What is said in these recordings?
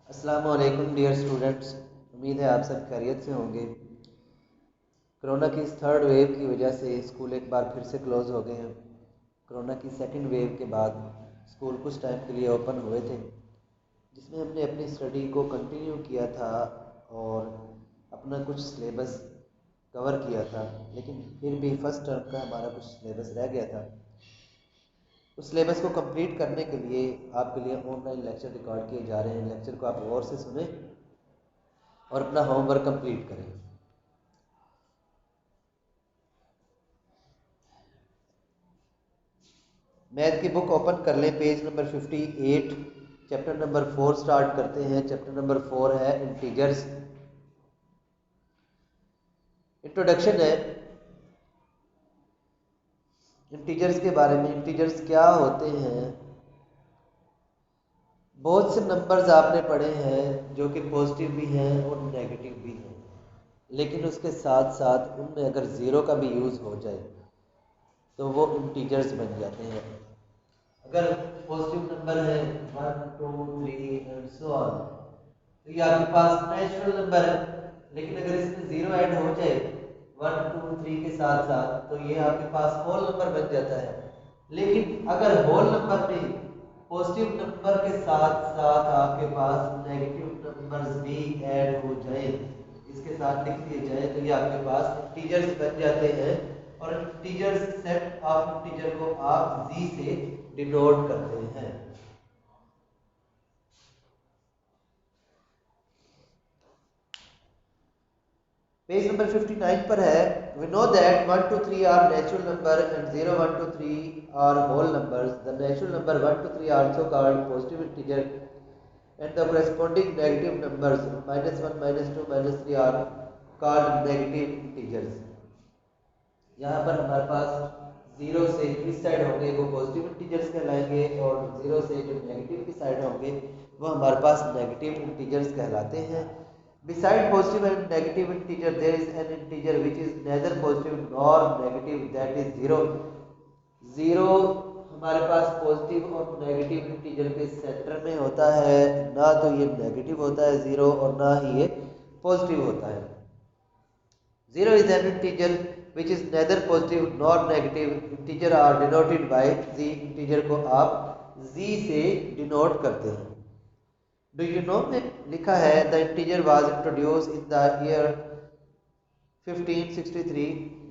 अस्सलाम वालेकुम dear students. उम्मीद है आप सब खैरियत से होंगे। कोरोना की इस थर्ड वेव की वजह से स्कूल एक बार फिर से क्लोज़ हो गए हैं। कोरोना की सेकंड वेव के बाद स्कूल कुछ टाइम के लिए ओपन हुए थे, जिसमें हमने अपनी स्टडी को कंटिन्यू किया था और अपना कुछ सिलेबस कवर किया था। लेकिन फिर भी फर्स्ट टर्म का हमारा कुछ सिलेबस रह गया था। उस सिलेबस को कंप्लीट करने के लिए आपके लिए ऑनलाइन लेक्चर रिकॉर्ड किए जा रहे हैं। लेक्चर को आप गौर से सुने और अपना होमवर्क कंप्लीट करें। मैथ की बुक ओपन कर लें, page number 58, chapter number 4 start करते हैं। चैप्टर नंबर 4 है इंटीजर्स। इंट्रोडक्शन है इंटीजर्स के बारे में। इंटीजर्स क्या होते हैं? बहुत से नंबर्स आपने पढ़े हैं जो कि पॉजिटिव भी हैं और नेगेटिव भी हैं, लेकिन उसके साथ साथ उनमें अगर ज़ीरो का भी यूज़ हो जाए तो वो इंटीजर्स बन जाते हैं। अगर पॉजिटिव नंबर है 1 2 3 एंड सो ऑन, तो ये आपके पास नेचुरल नंबर है। लेकिन अगर इसमें जीरो ऐड हो जाए 1 2 3 के साथ साथ, तो ये आपके पास होल नंबर बन जाता है। लेकिन अगर होल नंबर में पॉजिटिव नंबर के साथ साथ आपके पास नेगेटिव नंबर्स भी ऐड हो जाए, इसके साथ लिख दिए जाए, तो ये आपके पास इंटीजर्स बन जाते हैं। और इंटीजर्स सेट ऑफ इंटीजर को आप जी से डिनोट करते हैं। पेज नंबर 59 पर है। We know that 1 2 3 are natural number and 0 1 2 3 are whole numbers. The natural number 1 2 3 are also called positive integer and the corresponding negative numbers -1 -2 -3 are called negative integers। यहाँ पर हमारे पास जीरो से इस side होंगे वो positive integers कहलाएंगे, और zero से जो नेगेटिव की साइड होंगे वो हमारे पास नेगेटिव इंटीजर्स कहलाते हैं। Beside positive and negative integer, there is an integer which is neither positive nor negative, that is zero। Zero हमारे पास पॉजिटिव और नेगेटिव इंटीजर के सेंटर में होता है, ना तो ये नेगेटिव होता है जीरो और ना ही ये पॉजिटिव होता है। Zero is an integer which is neither positive nor negative। integer are denoted by z। integer को आप z से डिनोट करते हैं। Do you know में लिखा है the integer was introduced in the year 1563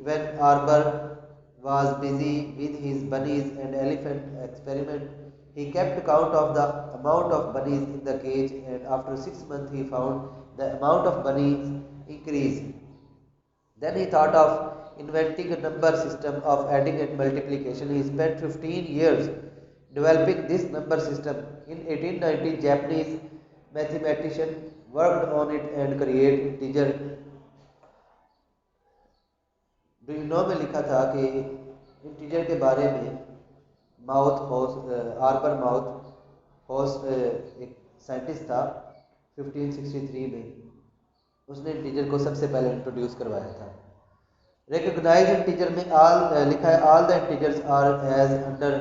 when Arber was busy with his bunnies and elephant experiment। He kept count of the amount of bunnies in the cage, and after 6 months he found the amount of bunnies increased। Then he thought of inventing a number system of adding and multiplication। He spent 15 years developing this number system। In 1890, Japanese mathematician worked on it and created integer। Do you know में लिखा था कि integer के बारे में mouth होस arbor mouth होस एक साइंटिस्ट था 1563 में। उसने इंटीजर को सबसे पहले इंट्रोड्यूस करवाया था। रिकॉग्नाइज इंटीजर में ऑल लिखा है all the integers are as under.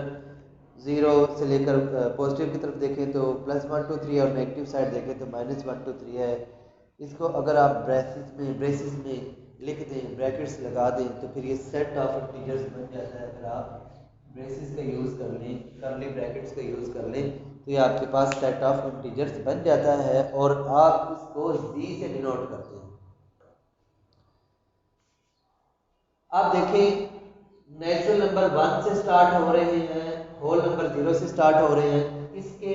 Zero से लेकर पॉजिटिव की तरफ देखें तो +1 2 3 और नेगेटिव साइड देखें तो -1 2 3 है। इसको अगर आप ब्रेसिस में लिख दें, ब्रैकेट्स लगा दें, तो फिर ये सेट ऑफ इंटीजर्स बन जाता है। अगर आप ब्रेसिस का यूज़ कर लें, करली ब्रैकेट्स का यूज़ कर लें, तो ये आपके पास सेट ऑफ इंटीजर्स बन जाता है और आप इसको जी से डिनोट करते हैं। आप देखें, नेचुरल नंबर 1 से स्टार्ट हो रहे हैं, होल नंबर 0 से स्टार्ट हो रहे हैं। इसके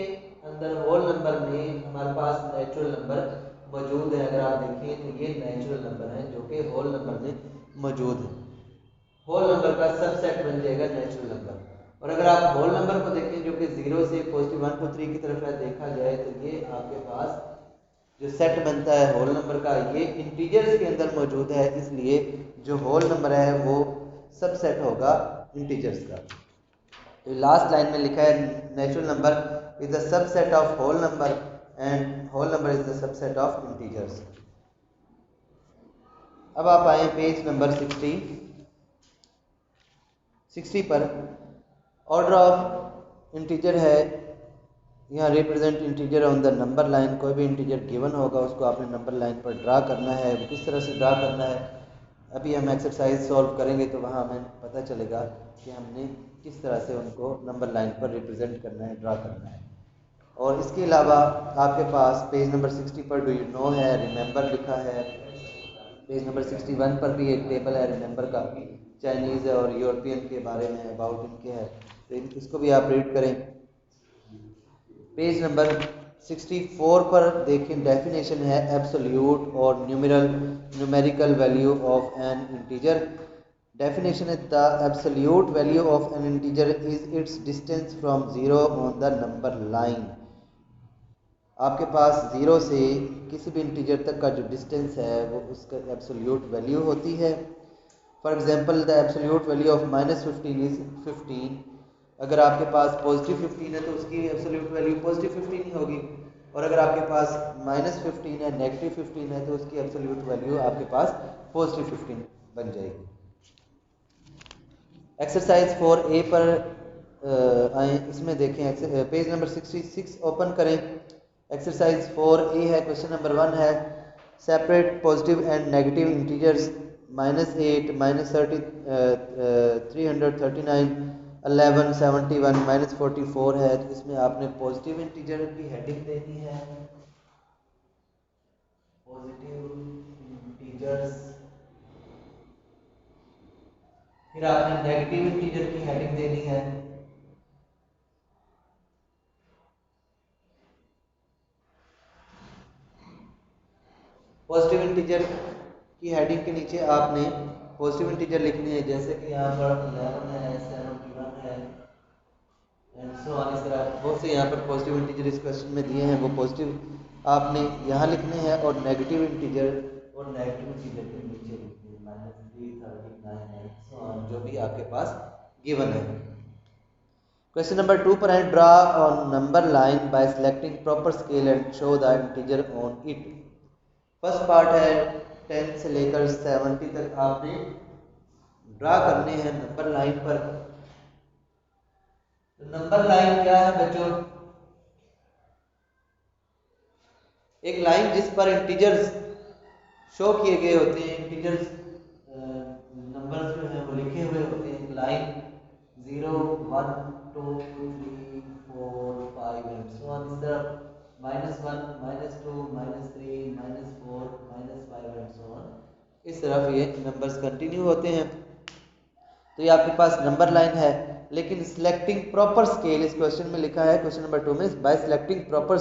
अंदर होल नंबर में हमारे पास नेचुरल नंबर मौजूद है। अगर आप देखें तो ये नेचुरल नंबर है जो कि होल नंबर में मौजूद है। होल नंबर का सबसेट बन जाएगा नेचुरल नंबर। और अगर आप होल नंबर को देखें जो कि 0 से पॉजिटिव 1 2 3 की तरफ है, देखा जाए तो ये आपके पास जो सेट बनता है होल नंबर का, ये इंटीजर्स के अंदर मौजूद है। इसलिए जो होल नंबर है वो सबसेट होगा इंटीजर्स का। तो लास्ट लाइन में लिखा है natural number is the subset of whole number and whole number is the subset of integers. अब आप आए पेज नंबर 60 पर। ऑर्डर ऑफ इंटीजर है यहाँ represent integer on the number line, कोई भी इंटीजर गिवन होगा उसको आपने नंबर लाइन पर ड्रा करना है। वो किस तरह से ड्रा करना है अभी हम एक्सरसाइज सॉल्व करेंगे तो वहाँ हमें पता चलेगा कि हमने किस तरह से उनको नंबर लाइन पर रिप्रेजेंट करना है, ड्रा करना है। और इसके अलावा आपके पास पेज नंबर 60 पर डू यू नो है, रिमेंबर लिखा है। पेज नंबर 61 पर भी एक टेबल है रिमेंबर का, चाइनीज़ और यूरोपियन के बारे में अबाउट इनके है, तो इसको भी आप रीड करें। पेज नंबर 64 पर देखें, डेफिनेशन है एब्सोल्यूट और numerical value of an integer. Definition है the absolute value of an integer is its distance from zero on the number line. आपके पास ज़ीरो से किसी भी इंटीजर तक का जो डिस्टेंस है वो उसका एब्सोल्यूट वैल्यू होती है। For example the absolute value of -15 is 15। अगर आपके पास पॉजिटिव 15 है तो उसकी एब्सोल्यूट वैल्यू पॉजिटिव 15 ही होगी, और अगर आपके पास -15 है, नेगेटिव 15 है, तो उसकी एब्सोल्यूट वैल्यू आपके पास पॉजिटिव 15 बन जाएगी। एक्सरसाइज 4A पर आए, इसमें देखें पेज नंबर 66 ओपन करें। एक्सरसाइज 4A है, क्वेश्चन नंबर 1 है separate positive and negative integers -8, -30, 339, 11, 71, -44 है। तो इसमें आपने पॉजिटिव इंटीजर की हेडिंग देनी है, पॉजिटिव इंटीजर्स, फिर आपने नेगेटिव इंटीजर की हेडिंग देनी है। पॉजिटिव इंटीजर की हेडिंग के नीचे आपने पॉजिटिव इंटीजर लिखनी है, जैसे कि यहाँ पर 11 है, 71 है एंड सो ऑन। इस तरह बहुत से यहाँ पर पॉजिटिव इंटीजर इस क्वेश्चन में दिए हैं, वो पॉजिटिव आपने यहाँ लिखने हैं, और नेगेटिव इंटीजर के नीचे लिखने हैं -3, 39 एंड सो ऑन, जो भी आपके पास गिवन है। क्वेश्चन नंबर 2 पर है draw on number line by selecting proper scale and show the integer on it. First part है 10 से लेकर 70 तक आपने ड्रा करने हैं नंबर लाइन पर। तो नंबर लाइन क्या है बच्चों? एक लाइन जिस पर इंटीजर्स शो किए गए होते हैं, इंटीजर्स नंबर्स जो हैं वो लिखे हुए होते हैं। Line 0, 1, 2, 3, 4, 5 and so on. इस तरह -1, -2, -3, -4, -5 एंड सो ऑन, इस तरफ ये नंबर्स कंटिन्यू होते हैं। तो ये आपके पास नंबर लाइन है, लेकिन सिलेक्टिंग प्रॉपर स्केल इस क्वेश्चन में लिखा है, क्वेश्चन नंबर 2 में bye selecting proper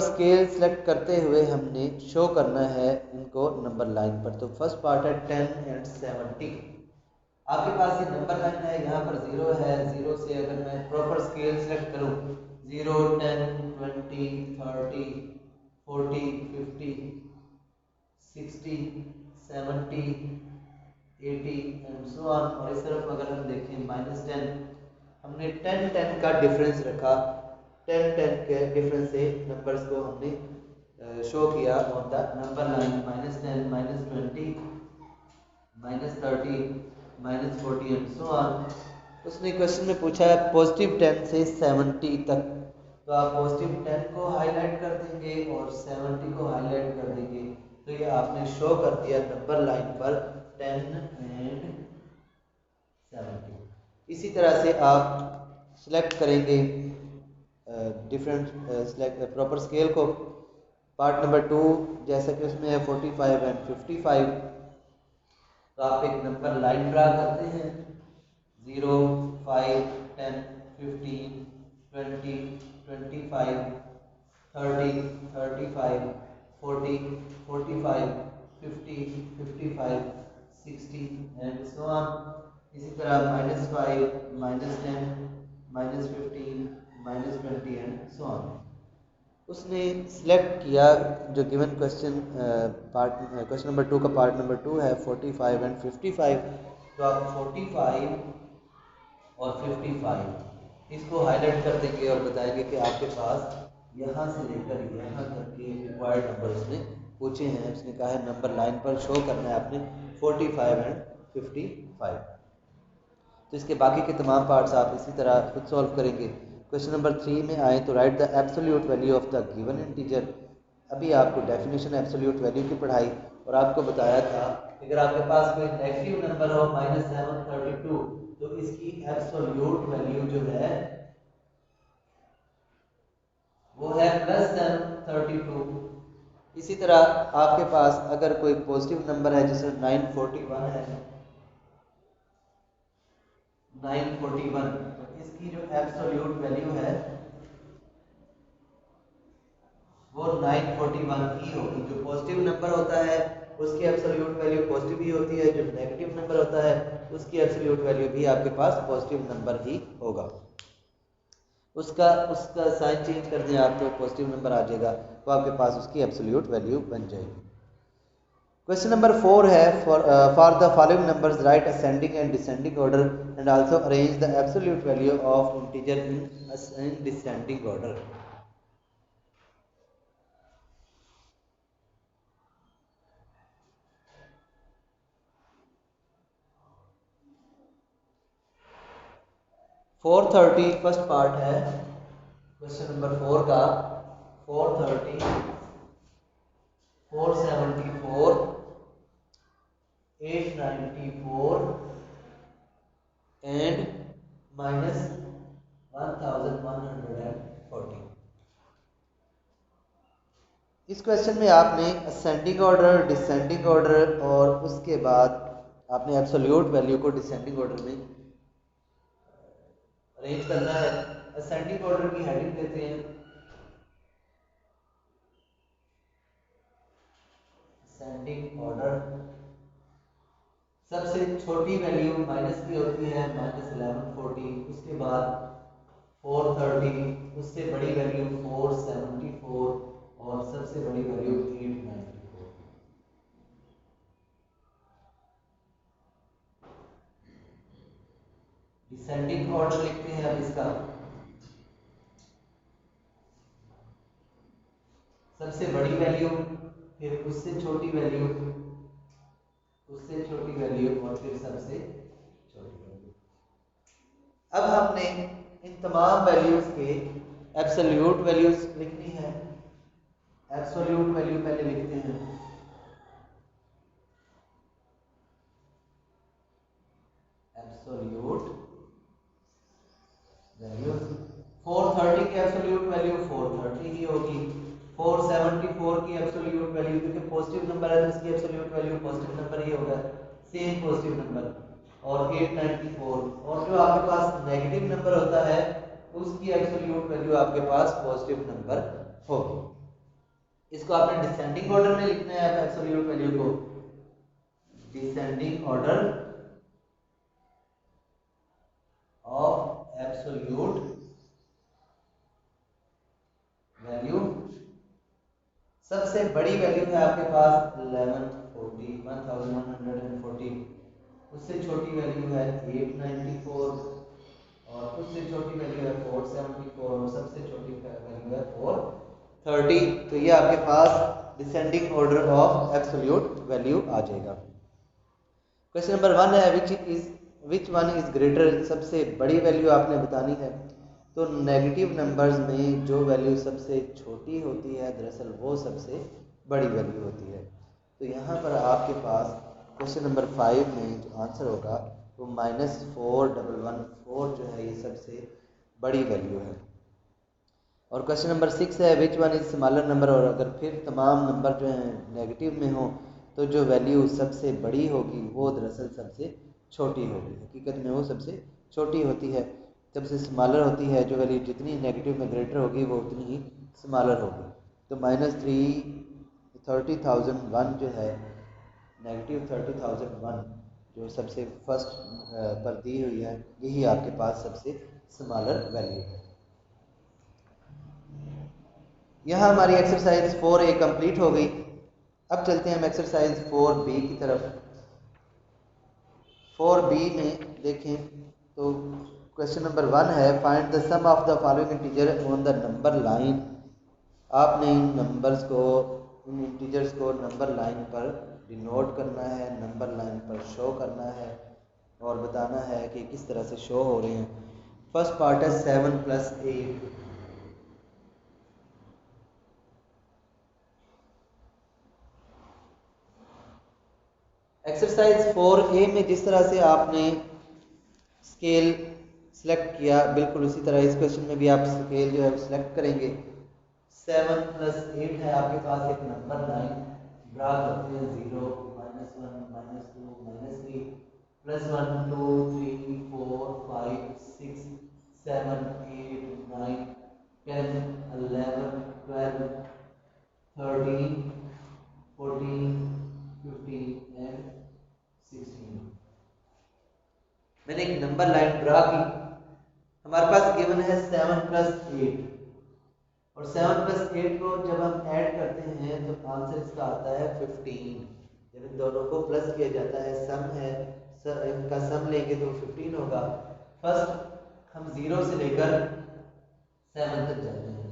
scale select करते हुए हमने शो करना है इनको नंबर लाइन पर। तो फर्स्ट पार्ट है 10 एंड 70। आपके पास ये नंबर लाइन है, यहाँ पर 0 है, 0 से अगर मैं प्रॉपर स्केल सेलेक्ट करूँ 0, 10, 20, 30, 40, 50, 60, 70, 80 एंड सो ऑन। और इस तरफ अगर हम देखें -10, हमने 10 का डिफरेंस रखा, 10 के डिफरेंस से नंबर्स को हमने शो किया on the number line. -10, -20, -30, -40 and so on. उसने क्वेश्चन में पूछा है पॉजिटिव 10 से 70 तक, तो आप पॉजिटिव 10 को हाईलाइट कर देंगे और 70 को हाईलाइट कर देंगे, तो ये आपने शो कर दिया नंबर लाइन पर 10 एंड 70। इसी तरह से आप सिलेक्ट करेंगे डिफरेंट प्रॉपर स्केल को। पार्ट नंबर 2 जैसा कि उसमें है 45 एंड 55, तो आप एक नंबर लाइन ड्रा करते हैं 0, 5, 10, 15, 20, 25, 30, 35, 40, 45, 50, 55, 60 एंड सो ऑन। इसी तरह -5, -10, -15, -20 एंड सो ऑन। उसने सिलेक्ट किया जो गिवन क्वेश्चन क्वेश्चन नंबर 2 का पार्ट नंबर 2 है 45 एंड 55, तो आप 45 और 55 इसको हाईलाइट कर देंगे और बताएंगे कि आपके पास यहाँ से लेकर यहाँ तक के रिक्वायर्ड नंबर उसने पूछे हैं। उसने कहा है नंबर लाइन पर शो करना है आपने 45 एंड 55। तो इसके बाकी के तमाम पार्ट्स आप इसी तरह खुद सॉल्व करेंगे। क्वेश्चन नंबर 3 में आए तो right the absolute value of the given integer. अभी आपको डेफिनेशन एब्सोल्यूट वैल्यू की पढ़ाई और आपको बताया था अगर आपके पास कोई नेगेटिव नंबर हो -732 तो इसकी एब्सोल्यूट वैल्यू जो है वो है +732। इसी तरह आपके पास अगर कोई पॉजिटिव नंबर है जैसे 941 है 941 तो इसकी जो एब्सोल्यूट वैल्यू है वो 941 ही होगी। जो पॉजिटिव नंबर होता है उसकी एब्सोल्यूट वैल्यू पॉजिटिव ही होती है, जो नेगेटिव नंबर होता है उसकी एब्सोल्यूट वैल्यू भी आपके पास पॉजिटिव नंबर ही होगा। उसका उसका साइन चेंज कर दें आप तो पॉजिटिव नंबर आ जाएगा, तो आपके पास उसकी एब्सोल्यूट वैल्यू बन जाएगी। क्वेश्चन नंबर 4 है for the following numbers right ascending and descending order and also arrange the absolute value of integer in descending order. Four 30 first part है क्वेश्चन नंबर 4 का। 430 474 894 and -1140। इस क्वेश्चन में आपने ascending order, descending order और उसके बाद आपने absolute value को डिसेंडिंग ऑर्डर में अरेंज करना है। असेंडिंग ऑर्डर की हेडिंग देते हैं असेंडिंग ऑर्डर। सबसे छोटी वैल्यू माइनस की होती है -1140, उसके बाद 430, उससे बड़ी वैल्यू 474 और सबसे बड़ी वैल्यू 894। डिसेंडिंग ऑर्डर लिखते हैं अब इसका। सबसे बड़ी वैल्यू, फिर उससे छोटी वैल्यू, उससे छोटी वैल्यू और फिर सबसे छोटी वैल्यू। अब हमने इन तमाम वैल्यूज के एब्सोल्यूट वैल्यूज लिखनी है। एब्सोल्यूट वैल्यू पहले लिखते हैं। एब्सोल्यूट वैल्यू 430 की एब्सोल्यूट वैल्यू 430 ही होगी। 474 की एब्सोल्यूट वैल्यू, क्योंकि पॉजिटिव नंबर है तो इसकी एब्सोल्यूट वैल्यू पॉजिटिव नंबर ही होगा, सेम पॉजिटिव नंबर। और 894 और जो आपके पास नेगेटिव नंबर होता है उसकी एब्सोल्यूट वैल्यू आपके पास पॉजिटिव नंबर होगी। इसको आपने डिसेंडिंग ऑर्डर में लिखना है। आप एब्सोल्यूट वैल्यू को descending order of absolute value. सबसे बड़ी वैल्यू है आपके पास 1140, उससे छोटी वैल्यू है 894 और उससे छोटी वैल्यू है 474 और सबसे छोटी वैल्यू है 430। तो ये आपके पास descending order of absolute value आ जाएगा। क्वेश्चन नंबर 1 है विच वन इज ग्रेटर। सबसे बड़ी वैल्यू आपने बतानी है। तो नेगेटिव नंबर्स में जो वैल्यू सबसे छोटी होती है दरअसल वो सबसे बड़ी वैल्यू होती है। तो यहाँ पर आपके पास क्वेश्चन नंबर 5 में जो आंसर होगा वो -4114 जो है ये सबसे बड़ी वैल्यू है। और क्वेश्चन नंबर 6 है which one is smaller number. और अगर फिर तमाम नंबर जो हैं नेगेटिव में हो तो जो वैल्यू सबसे बड़ी होगी वो दरअसल सबसे छोटी होगी। हकीकत में वो सबसे छोटी होती है, सबसे स्मॉलर होती है। जो वैल्यू जितनी नेगेटिव में ग्रेटर होगी वो उतनी ही स्मॉलर होगी। तो -30,001 जो है -30,001 जो सबसे फर्स्ट पर दी हुई है यही आपके पास सबसे स्मॉलर वैल्यू है। यहाँ हमारी एक्सरसाइज 4A कंप्लीट हो गई। अब चलते हैं हम एक्सरसाइज 4B की तरफ। 4B में देखें तो क्वेश्चन नंबर 1 है find the sum of the following integer on the number line. आपने इन नंबर्स को, इन इंटीजर्स को नंबर लाइन पर डिनोट करना है, नंबर लाइन पर शो करना है और बताना है कि किस तरह से शो हो रहे हैं। फर्स्ट पार्ट है 7 + 8। एक्सरसाइज 4A में जिस तरह से आपने स्केल सिलेक्ट किया, बिल्कुल उसी तरह इस क्वेश्चन में भी आप स्केल जो है वो सिलेक्ट करेंगे। 7 + 8 है आपके पास एक नंबर लाइन, ड्रा करते हैं 0 -1 -2 -3 +1 2 3 4 5 6 7 8 9 10 11 12 13 14 15 एंड 16। मैंने एक नंबर लाइन ड्रा की। हमारे पास गिवन है 7 + 8 और 7 + 8 को जब हम ऐड करते हैं तो आंसर इसका आता है 15। जब इन दोनों को प्लस किया जाता है, सम है, इनका सम लेंगे तो 15 होगा। फर्स्ट हम 0 से लेकर 7 तक जाते हैं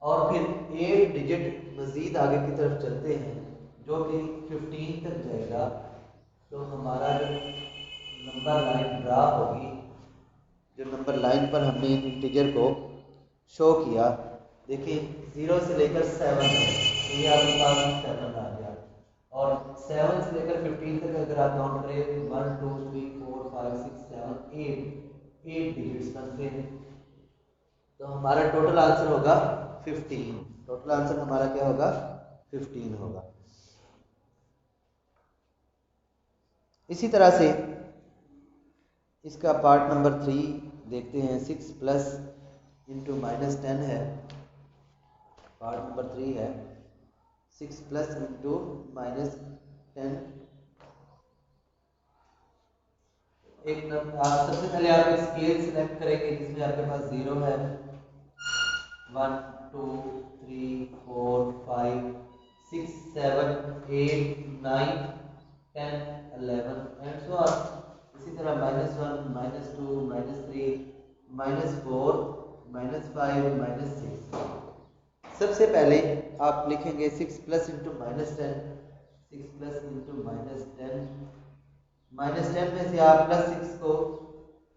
और फिर 8 डिजिट मजीद आगे की तरफ चलते हैं जो कि 15 तक जाएगा। तो हमारा जो नंबर लाइन ड्रा होगी, जो नंबर लाइन पर हमने इंटीजर को शो किया, देखिए 0 से लेकर 7 तक, तो ये आपके पास 7 आ गया। और 7 से लेकर 15 तक अगर आप काउंट करें 1 2 3 4 5 6 7 8 डिजिट्स बनते हैं, तो हमारा टोटल आंसर होगा 15। टोटल आंसर हमारा क्या होगा? 15 होगा। इसी तरह से इसका पार्ट नंबर 3 देखते हैं। 6 प्लस इंटू माइनस 10 है, पार्ट नंबर 3 है 6 प्लस इंटू माइनस 10। एक सबसे पहले आप एक स्केल सिलेक्ट करेंगे जिसमें आपके पास 0 है, 1 2 3 4 5 6 7 8 9 10 11 एंड सो ऑन। इसी तरह -1 -2 -3 -4 -5 -6। सबसे पहले आप लिखेंगे 6 plus into minus 10, 6 plus into minus 10। Minus 10 में से आप +6 को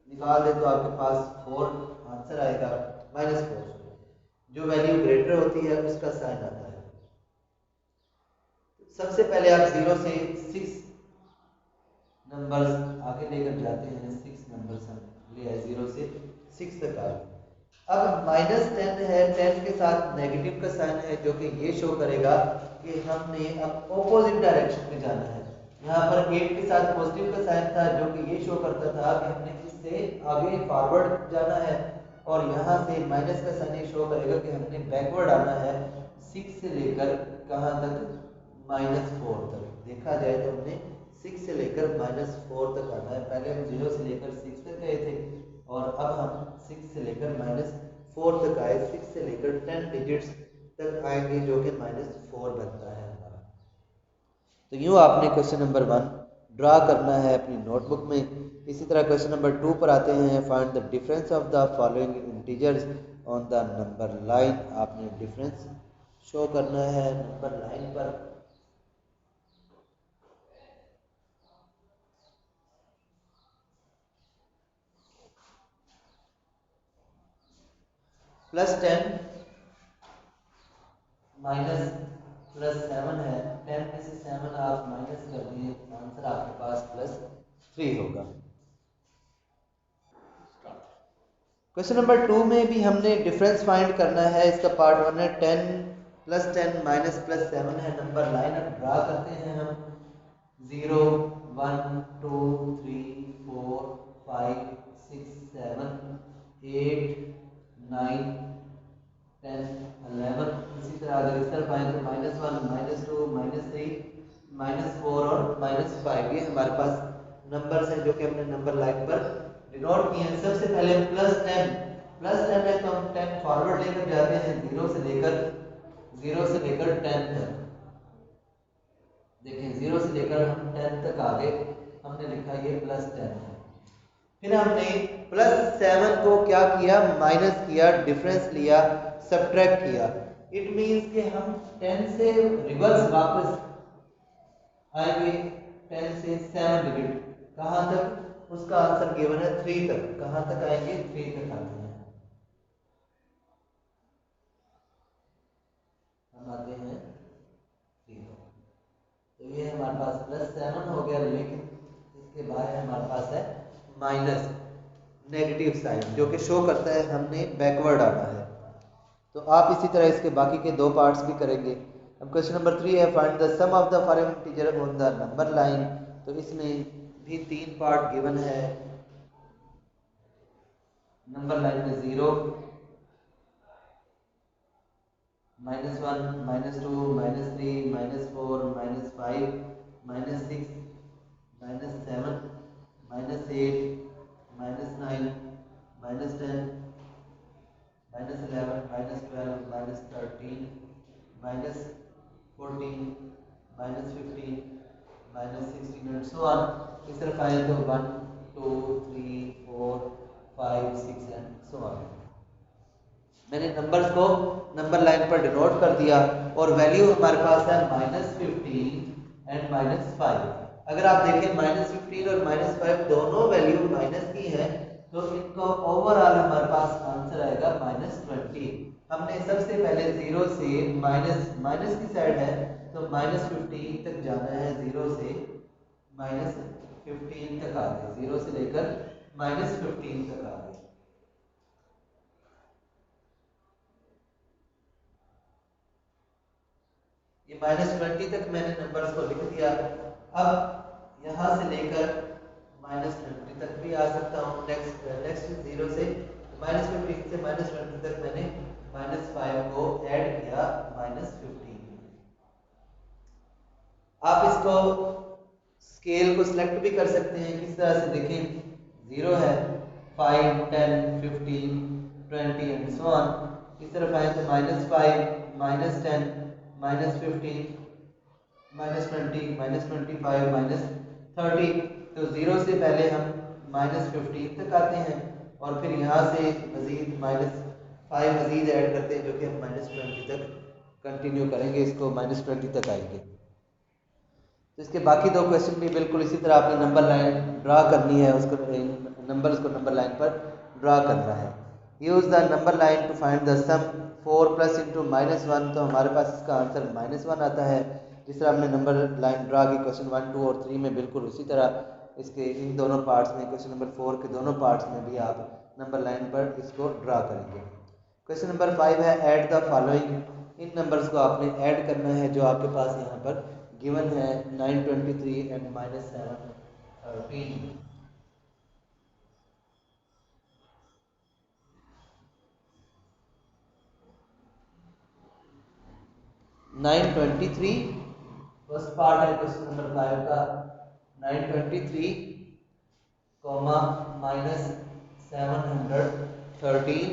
निकाल दें तो आपके पास 4 आंसर आएगा। -4 जो वैल्यू ग्रेटर होती है उसका साइन आता है। सबसे पहले आप 0 से 6 नंबर्स आगे लेकर जाते हैं। 6 नंबर्स हम ले आए 0 से 6 तक आ गए। अब -10 है, 10 के साथ नेगेटिव का साइन है जो कि ये शो करेगा कि हमने अब ऑपोजिट डायरेक्शन में जाना है। यहाँ पर 8 के साथ पॉजिटिव का साइन था जो कि ये शो करता था कि हमने इससे आगे फॉरवर्ड जाना है, और यहाँ से माइनस का साइन ये शो करेगा कि हमने बैकवर्ड आना है 6 से लेकर कहाँ तक? -4 तक। देखा जाए तो हमने 6 से लेकर -4 तक आना है। पहले हम 0 से लेकर 6 तक गए थे और अब हम 6 से लेकर -4 तक आए। 6 से लेकर 10 डिजिट्स तक आएंगे जो कि -4 बनता है हमारा। तो यूँ आपने क्वेश्चन नंबर 1 ड्रा करना है अपनी नोटबुक में। इसी तरह क्वेश्चन नंबर 2 पर आते हैं। Find the difference of the following integers on the number line. आपने डिफरेंस शो करना है नंबर लाइन पर। +10 माइनस +7 है। 10 में से 7 आप माइनस कर दिए, आंसर आपके पास +3 होगा। क्वेश्चन नंबर 2 में भी हमने डिफरेंस फाइंड करना है। इसका पार्ट 1 है। 10 + 10 माइनस +7 है। नंबर लाइन अब ड्रा करते हैं हम। 0 1 2 3 4 5 6 7 8 9 10 11। इसी तरह अगर इस तरफ आए तो -1 -2 -3 -4 और -5, ये हमारे पास नंबर्स हैं जो कि हमने नंबर लाइन पर डिनोट किए हैं। सबसे पहले +10 है तो हम 10 फॉरवर्ड लेकर जाते हैं 0 से लेकर 10 तक। देखिए 0 से लेकर हम 10 तक आ गए, हमने लिखा ये +10 है। फिर हमने +7 को क्या किया? माइनस किया, डिफरेंस लिया, सब्ट्रैक्ट किया। इट मीन्स कि हम 10 से रिवर्स वापस आएंगे। 10 से 7 डिजिट कहाँ तक? उसका आंसर गिवन है 3 तक। कहाँ तक आएंगे? 3 तक आते हैं। हम आते हैं 3 तक। तो ये हमारे पास +7 हो गया, लेकिन इसके बाद हमारे पास है माइनस नेगेटिव साइन, जो कि शो करता है हमने बैकवर्ड आना है। तो आप इसी तरह इसके बाकी के 2 पार्ट्स भी करेंगे। अब क्वेश्चन नंबर 3 है, find the sum of the following integer on the number line. तो इसमें भी 3 पार्ट गिवन है। नंबर लाइन में 0, -1, -2, -3, -4, -5, -6, -7, -8, -9, -10, -11, -12, -13, -14, -15, -16 एंड सो ऑन। इस तरफ आए तो 1, 2, 3, 4, 5, 6 एंड सो ऑन। मैंने नंबर्स को नंबर लाइन पर डिनोट कर दिया और वैल्यू हमारे पास है -15 एंड -5। अगर आप देखें -15 और -5 दोनों वैल्यू माइनस की है, तो इनको ओवरऑल हमारे पास आंसर आएगा -20। हमने सबसे पहले 0 से माइनस की साइड है, तो -15 तक जाना है। 0 से -15 तक आ गए, 0 से लेकर -15 तक आ गए। ये -20 तक मैंने नंबर्स को लिख दिया। अब यहाँ से लेकर -20 तक भी आ सकता हूँ। नेक्स्ट 0 से -15 से -20 तक मैंने -5 को ऐड किया -15। आप इसको स्केल को सिलेक्ट भी कर सकते हैं। किस तरह से देखें, 0 है, 5, 10, 15, 20 एंड सो ऑन। इस तरफ आए तो -5, -10, -15, -20, -25, -30। तो 0 से पहले हम -15 तक आते हैं और फिर यहाँ से मज़ीद -5 मज़ीद ऐड करते हैं, जो कि हम -20 तक कंटिन्यू करेंगे। इसको -20 तक आएंगे। तो इसके बाकी 2 क्वेश्चन भी बिल्कुल इसी तरह आपने नंबर लाइन ड्रा करनी है, उसको नंबर्स को नंबर लाइन पर ड्रा करना है। Use the number line to find the sum 4 plus into -1। तो हमारे पास इसका आंसर -1 आता है। जिस तरह हमने नंबर लाइन ड्रा की क्वेश्चन 1, 2 और 3 में, बिल्कुल उसी तरह इसके इन दोनों पार्ट्स में, क्वेश्चन नंबर 4 के दोनों पार्ट्स में भी आप नंबर लाइन पर इसको ड्रा करेंगे। क्वेश्चन नंबर 5 है, add the following. In numbers को आपने ऐड करना है जो आपके पास यहाँ पर गिवन है, 923 एंड -713। 923 फर्स्ट पार्ट है क्वेश्चन नंबर 5 का। 923 -713।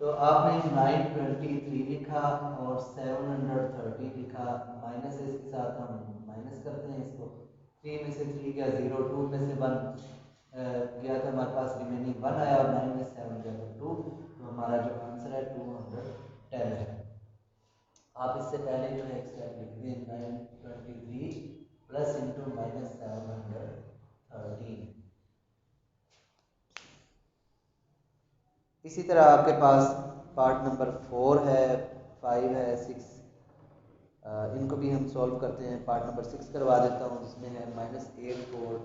तो आपने 923 लिखा और 713 लिखा। माइनस इसके साथ हम माइनस करते हैं इसको। 3 में से 3 गया 0, 2 में से 1 गया तो हमारे पास रिमेनिंग 1 आया और 9 में 7 गया तो 2। तो हमारा जो आंसर है 210 है। आप इससे पहले जो है एक स्टेप लिख दें, 923 प्लस इंटू -713। इसी तरह आपके पास पार्ट नंबर 4 है, 5 है, 6, इनको भी हम सॉल्व करते हैं। पार्ट नंबर 6 करवा देता हूँ, जिसमें है -84।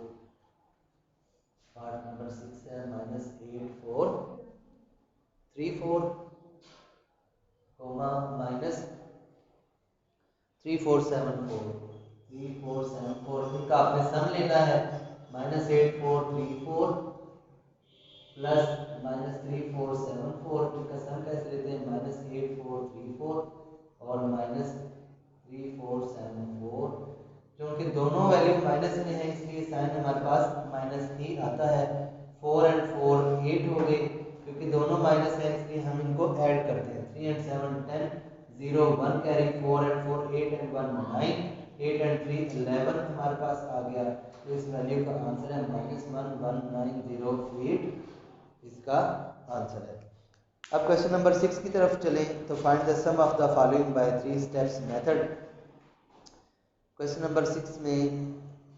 पार्ट नंबर 6 है -8434 -3474 इनका आपने सम लेना है। -8434 प्लस -3474 इनका सम कैसे लेते हैं, -8434 और -3474। क्योंकि दोनों वैल्यू माइनस में है, इसलिए साइन हमारे पास माइनस ही आता है। 4 एंड 4 8 हो गए, क्योंकि दोनों माइनस है इसलिए हम इनको ऐड करते हैं। 3 and 7 10, 0 1 carry, 4 and 4 8 and 1 9, 8 and 3 11 हमारे पास आ गया। तो इस वैल्यू का आंसर है -11908। इसका आंसर है। अब क्वेश्चन नंबर 6 की तरफ चलें, तो find the sum of the following by 3 steps method. Question number 6 में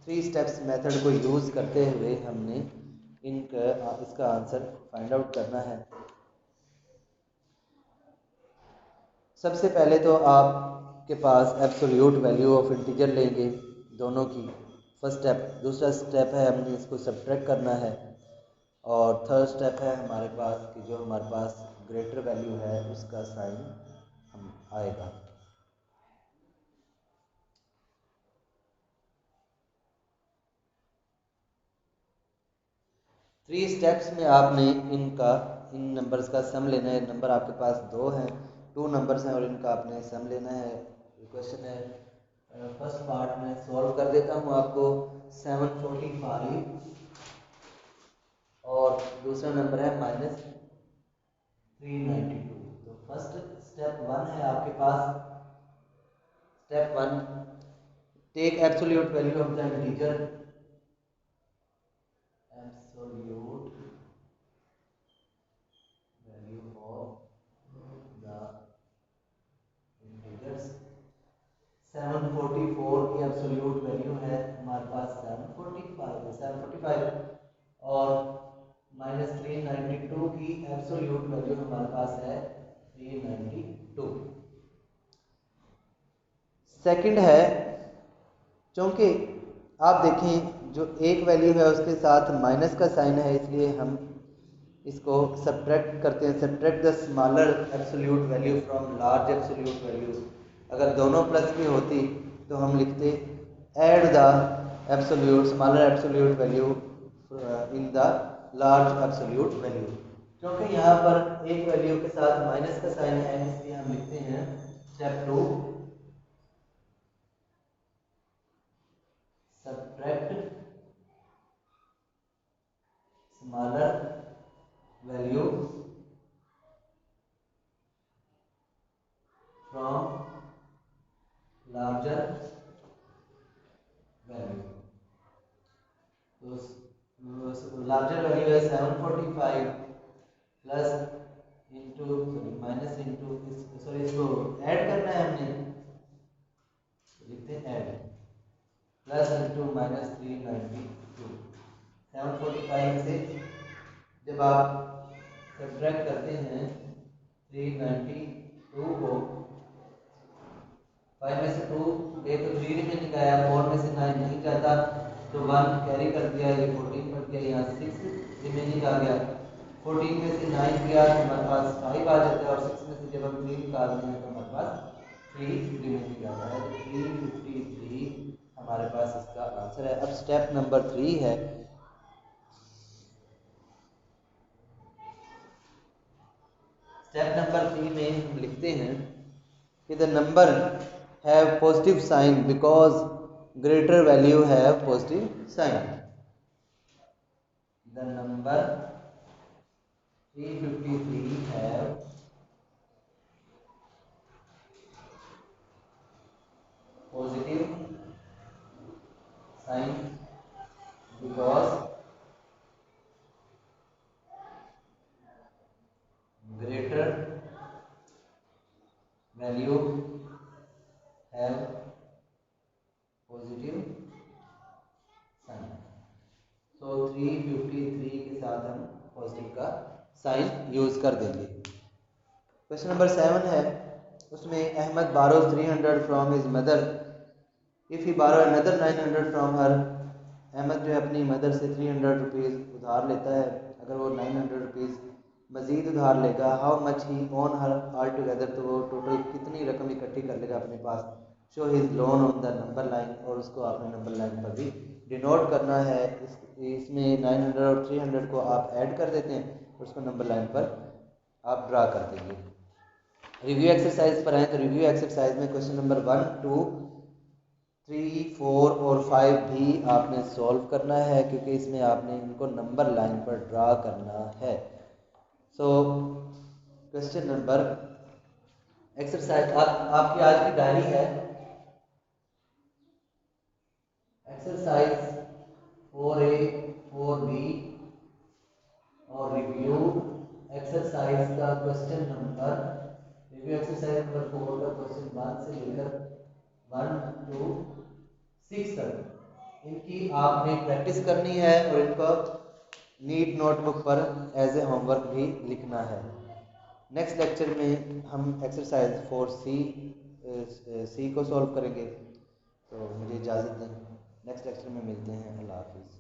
3 स्टेप्स मेथड को यूज़ करते हुए हमने इसका आंसर फाइंड आउट करना है। सबसे पहले तो आपके पास एब्सोल्यूट वैल्यू ऑफ इंटीजर लेंगे दोनों की, फर्स्ट स्टेप। दूसरा स्टेप है हमने इसको सब्ट्रैक्ट करना है, और थर्ड स्टेप है हमारे पास कि जो हमारे पास ग्रेटर वैल्यू है उसका साइन हम आएगा। थ्री स्टेप्स में आपने इन नंबर्स का सम लेना है। नंबर आपके पास दो हैं, टू नंबर्स हैं और इनका आपने सम लेना है। क्वेश्चन है फर्स्ट पार्ट में सॉल्व कर देता हूँ आपको। 745 और दूसरा नंबर है -392। तो फर्स्ट स्टेप वन है आपके पास। Step one, take absolute value of the integer. Absolute value of the integers. 744 की एब्सोल्यूट वैल्यू है हमारे पास 745 और -392 की एब्सोल्यूट वैल्यू हमारे पास है 392। सेकंड है, क्योंकि आप देखें जो एक वैल्यू है उसके साथ माइनस का साइन है, इसलिए हम इसको सब्ट्रैक्ट करते हैं। Subtract the smaller absolute value from large absolute value. अगर दोनों प्लस में होती तो हम लिखते add the absolute smaller absolute value in the large absolute value. क्योंकि यहाँ पर एक वैल्यू के साथ माइनस का साइन है, इसलिए हम लिखते हैं step two, subtract smaller value from larger value. तो लार्जर वैल्यू है 745 plus into sorry minus into sorry इसको ऐड करना है हमने, लिखते हैं ऐड प्लस इंटू -392। 745 से जब आप सब्ट्रैक्ट करते हैं 392 को, 5 में से 2 गए तो 3 रिमेनिंग आया, 4 में से 9 नहीं जाता तो 1 कैरी कर दिया, ये 14 बढ़ गया, यहाँ 6 रिमेनिंग आ गया। 14 में से 9 गया तो हमारे पास 5 आ जाता है, और 6 में से जब हम 3 निकालते हैं तो हमारे पास 3 रिमेनिंग आता है। तो 353 हमारे पास इसका आंसर है। अब स्टेप नंबर 3 है, स्टेप नंबर 3 में हम लिखते हैं कि the number have positive sign because greater value have positive sign. The number 353 have positive sign because greater value have positive sign। तो 353 के साथ हम पॉजिटिव का साइन यूज कर देंगे। क्वेश्चन नंबर 7 है, उसमें Ahmad borrows 300 from his mother if he borrow another 900 from her। Ahmad जो है अपनी मदर से 300 रुपीज़ उधार लेता है, अगर वो 900 रुपीज़ मज़ीद उधार लेगा, how much he on her all together, तो वो टोटल कितनी रकम इकट्ठी कर लेगा अपने पास। Show his loan on the number line, और उसको आपने नंबर लाइन पर भी डिनोट करना है। इसमें 900 और 300 को आप ऐड कर देते हैं और उसको नंबर लाइन पर आप ड्रा कर देंगे। रिव्यू एक्सरसाइज पर आए तो रिव्यू एक्सरसाइज में क्वेश्चन नंबर 1, 2, 3, 4 और 5 भी आपने सॉल्व करना है, क्योंकि इसमें आपने इनको नंबर लाइन पर ड्रा करना है। सो क्वेश्चन नंबर एक्सरसाइज आपकी आज की डायरी है, एक्सरसाइज 4A 4B और रिव्यू एक्सरसाइज का question number, review exercise number 4 का क्वेश्चन 1 से लेकर 1 to 6 तक इनकी आपने प्रैक्टिस करनी है और इनको नीट नोटबुक पर एज ए होमवर्क भी लिखना है। नेक्स्ट लेक्चर में हम एक्सरसाइज 4C को सॉल्व करेंगे। तो मुझे इजाज़त दें, नेक्स्ट लेक्चर में मिलते हैं। अल्लाह हाफिज़।